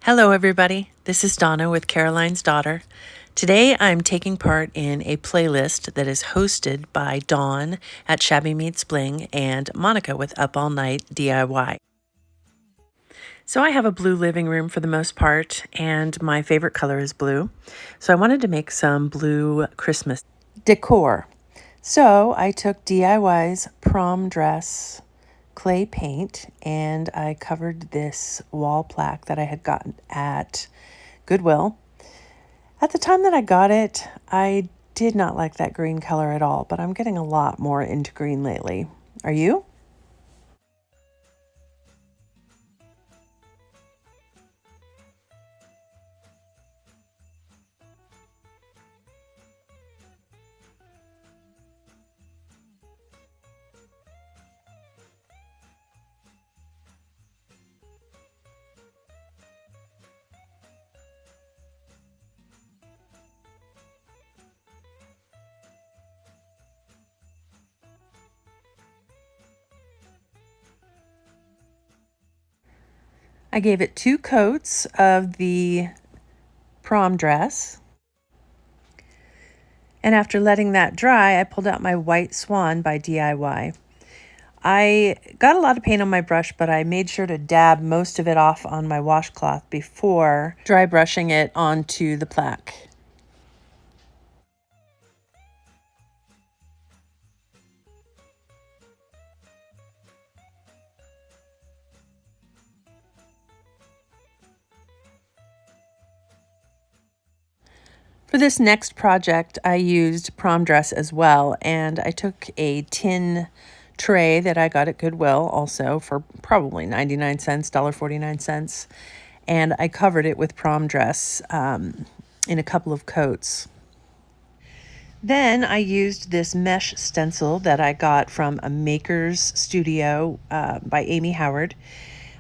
Hello, everybody. This is Donna with Caroline's Daughter. Today, I'm taking part in a playlist that is hosted by Dawn at Shabby Meets Bling and Monica with Up All Night DIY. So I have a blue living room for the most part, and my favorite color is blue. So I wanted to make some blue Christmas decor. So I took DIY's prom dress clay paint and I covered this wall plaque that I had gotten at Goodwill. At the time that I got it, I did not like that green color at all, but I'm getting a lot more into green lately. Are you? I gave it 2 coats of the prom dress. And after letting that dry, I pulled out my White Swan by DIY. I got a lot of paint on my brush, but I made sure to dab most of it off on my washcloth before dry brushing it onto the plaque. For this next project, I used prom dress as well, and I took a tin tray that I got at Goodwill also for probably 99 cents, $1.49, and I covered it with prom dress in a couple of coats. Then I used this mesh stencil that I got from a maker's studio by Amy Howard.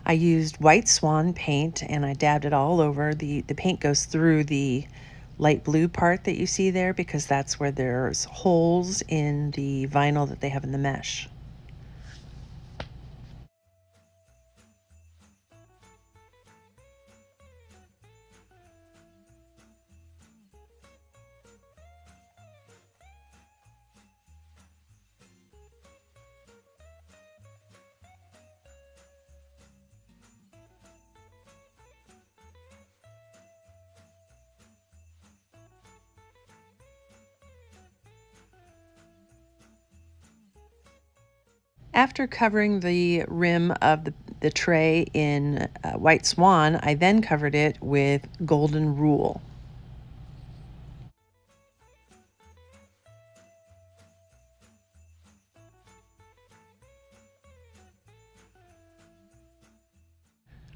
I used White Swan paint and I dabbed it all over. The paint goes through the light blue part that you see there because that's where there's holes in the vinyl that they have in the mesh. After covering the rim of the tray in White Swan, I then covered it with Golden Rule.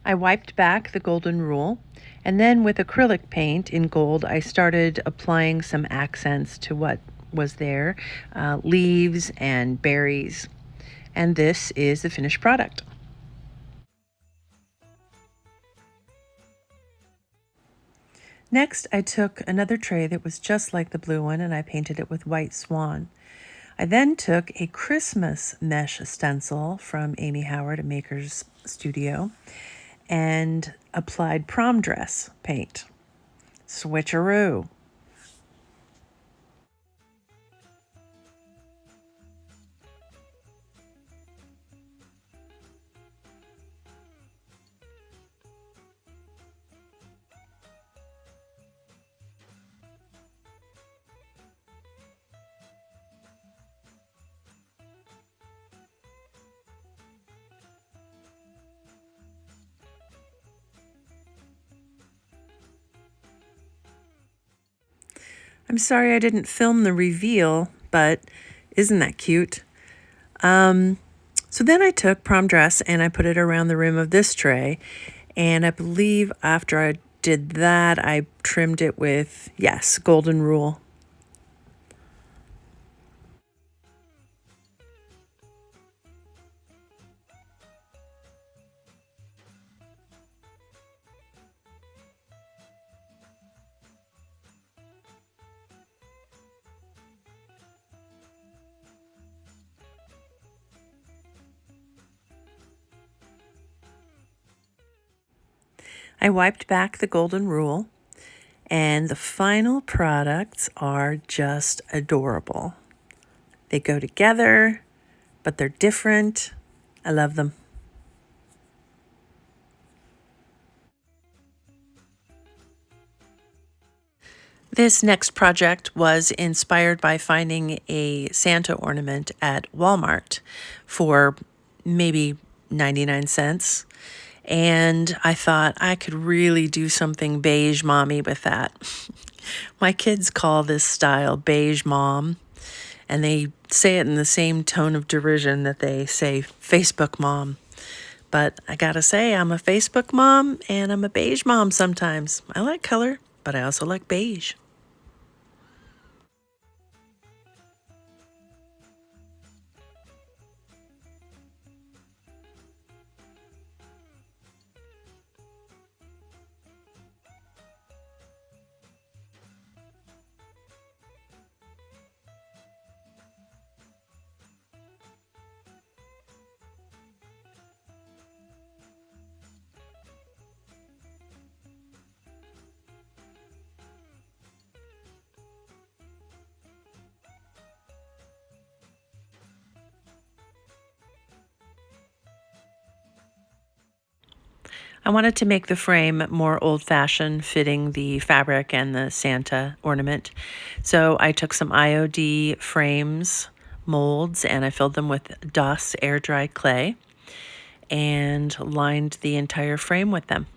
I wiped back the Golden Rule, and then with acrylic paint in gold, I started applying some accents to what was there, leaves and berries. And this is the finished product. Next, I took another tray that was just like the blue one and I painted it with White Swan. I then took a Christmas mesh stencil from Amy Howard, a maker's studio, and applied prom dress paint. Switcheroo. I'm sorry I didn't film the reveal, but isn't that cute? So then I took prom dress and I put it around the rim of this tray. And I believe after I did that, I trimmed it with, yes, Golden Rule. I wiped back the golden rule, and the final products are just adorable. They go together, but they're different. I love them. This next project was inspired by finding a Santa ornament at Walmart for maybe 99 cents. And I thought I could really do something beige mommy with that. My kids call this style beige mom, and they say it in the same tone of derision that they say Facebook mom. But I gotta say, I'm a Facebook mom and I'm a beige mom sometimes. I like color, but I also like beige. I wanted to make the frame more old-fashioned, fitting the fabric and the Santa ornament. So I took some IOD frames, molds, and I filled them with DOS air-dry clay and lined the entire frame with them.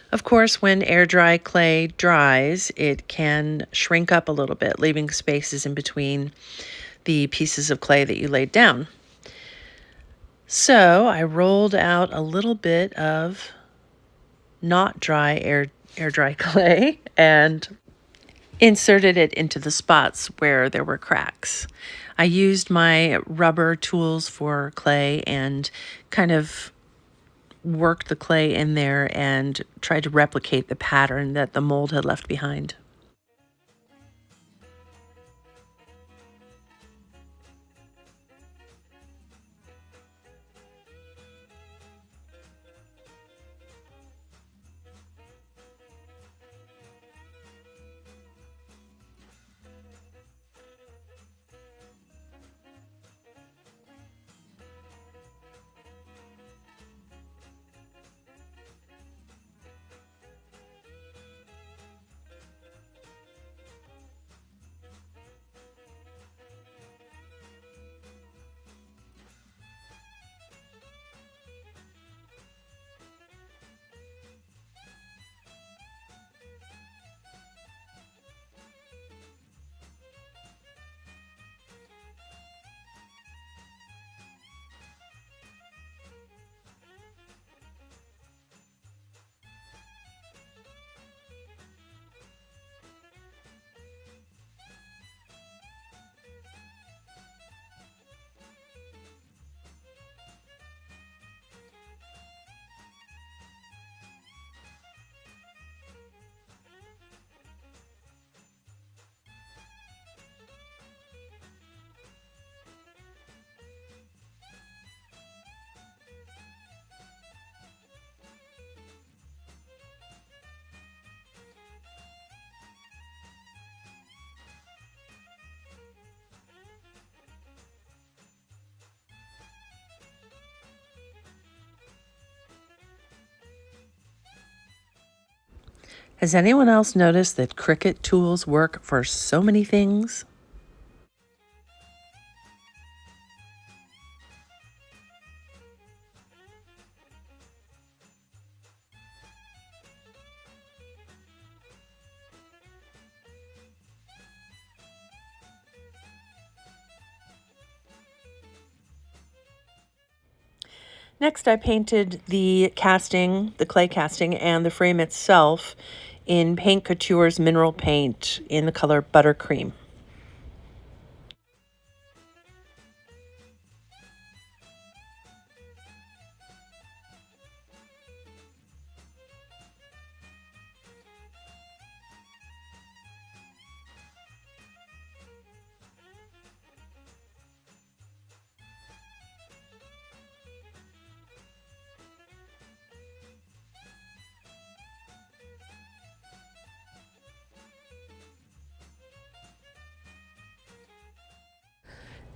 Of course, when air dry clay dries, it can shrink up a little bit, leaving spaces in between the pieces of clay that you laid down. So I rolled out a little bit of not dry air dry clay and inserted it into the spots where there were cracks. I used my rubber tools for clay and kind of worked the clay in there and tried to replicate the pattern that the mold had left behind. Has anyone else noticed that Cricut tools work for so many things? Next, I painted the casting, the clay casting, and the frame itself in Paint Couture's mineral paint in the color Buttercream.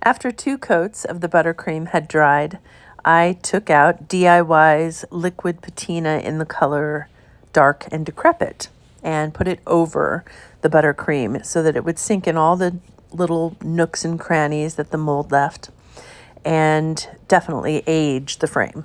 After 2 coats of the buttercream had dried, I took out DIY's liquid patina in the color Dark and Decrepit and put it over the buttercream so that it would sink in all the little nooks and crannies that the mold left and definitely age the frame.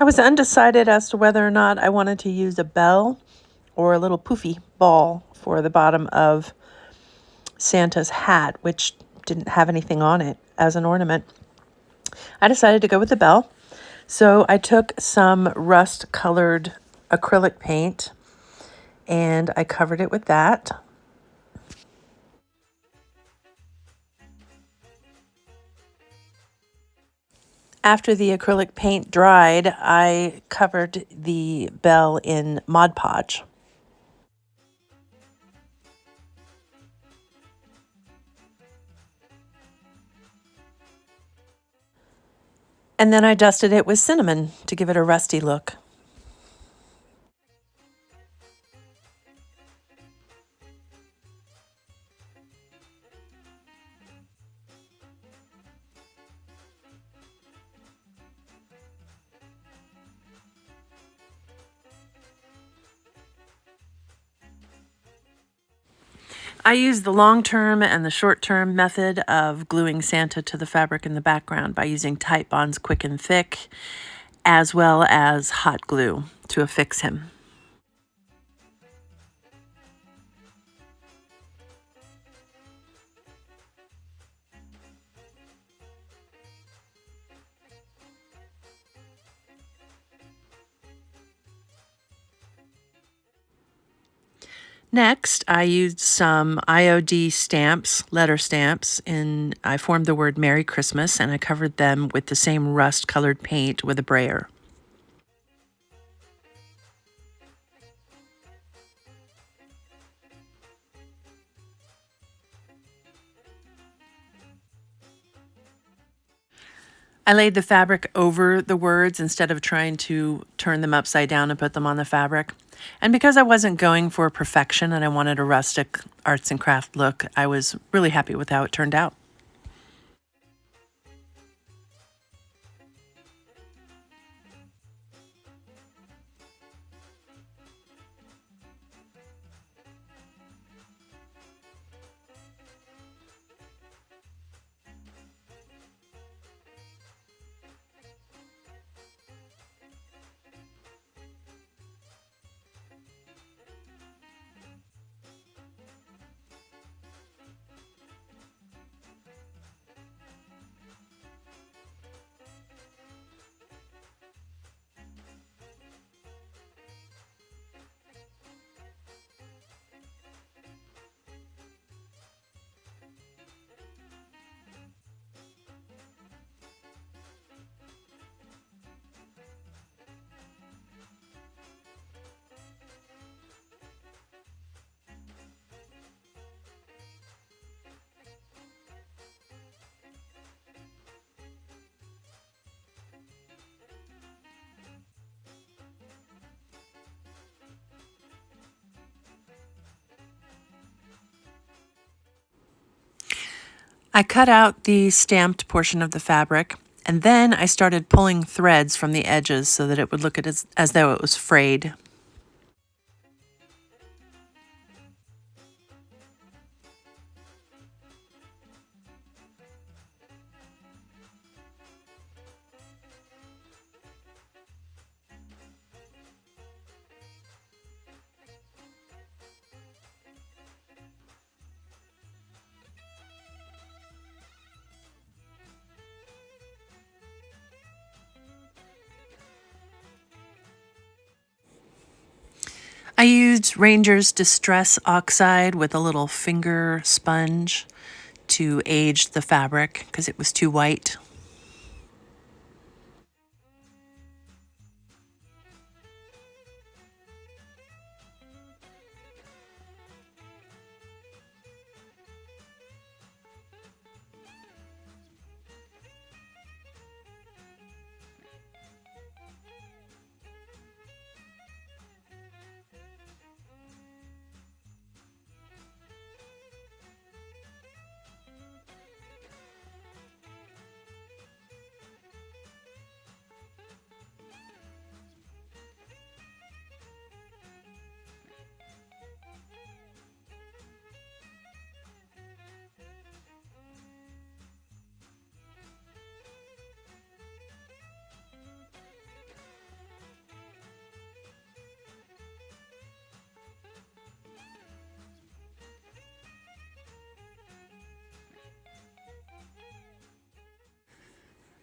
I was undecided as to whether or not I wanted to use a bell or a little poofy ball for the bottom of Santa's hat, which didn't have anything on it as an ornament. I decided to go with the bell. So I took some rust-colored acrylic paint and I covered it with that. After the acrylic paint dried, I covered the bell in Mod Podge. And then I dusted it with cinnamon to give it a rusty look. I use the long-term and the short-term method of gluing Santa to the fabric in the background by using Titebond's Quick and Thick, as well as hot glue to affix him. Next, I used some IOD stamps, letter stamps, and I formed the word Merry Christmas, and I covered them with the same rust-colored paint with a brayer. I laid the fabric over the words instead of trying to turn them upside down and put them on the fabric. And because I wasn't going for perfection and I wanted a rustic arts and craft look, I was really happy with how it turned out. I cut out the stamped portion of the fabric, and then I started pulling threads from the edges so that it would look as though it was frayed. I used Ranger's Distress Oxide with a little finger sponge to age the fabric because it was too white.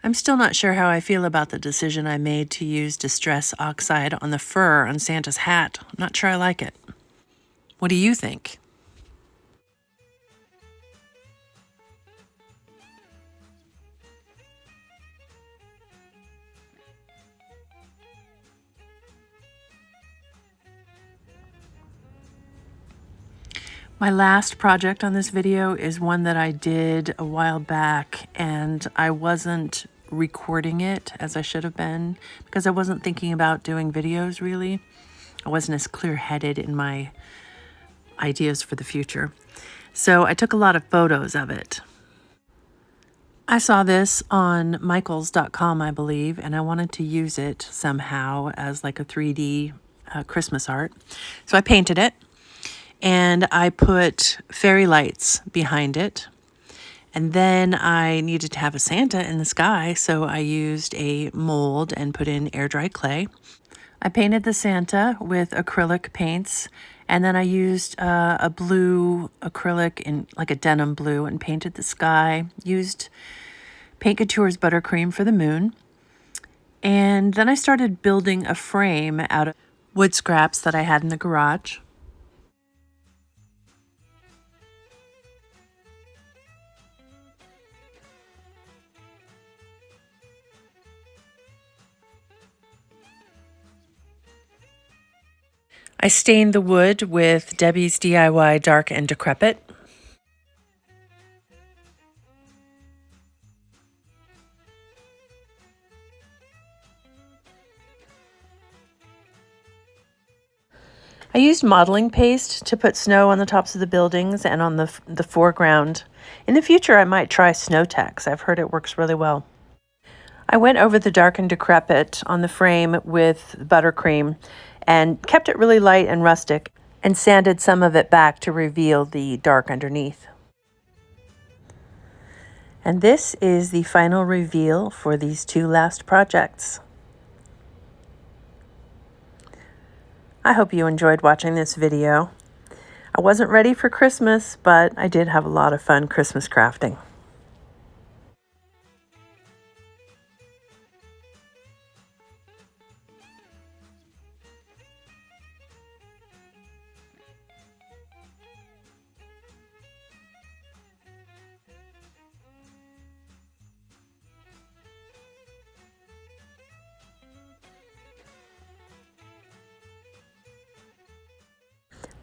I'm still not sure how I feel about the decision I made to use Distress Oxide on the fur on Santa's hat. I'm not sure I like it. What do you think? My last project on this video is one that I did a while back, and I wasn't recording it as I should have been because I wasn't thinking about doing videos really. I wasn't as clear-headed in my ideas for the future. So I took a lot of photos of it. I saw this on michaels.com, I believe, and I wanted to use it somehow as like a 3D Christmas art. So I painted it. And I put fairy lights behind it. And then I needed to have a Santa in the sky, so I used a mold and put in air dry clay. I painted the Santa with acrylic paints, and then I used a blue acrylic in like a denim blue and painted the sky. Used Paint Couture's buttercream for the moon. And then I started building a frame out of wood scraps that I had in the garage. I stained the wood with Debbie's DIY Dark and Decrepit. I used modeling paste to put snow on the tops of the buildings and on the foreground. In the future, I might try snow text. I've heard it works really well. I went over the Dark and Decrepit on the frame with buttercream and kept it really light and rustic and sanded some of it back to reveal the dark underneath. And this is the final reveal for these two last projects. I hope you enjoyed watching this video. I wasn't ready for Christmas, but I did have a lot of fun Christmas crafting.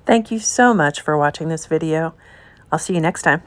Thank you so much for watching this video. I'll see you next time.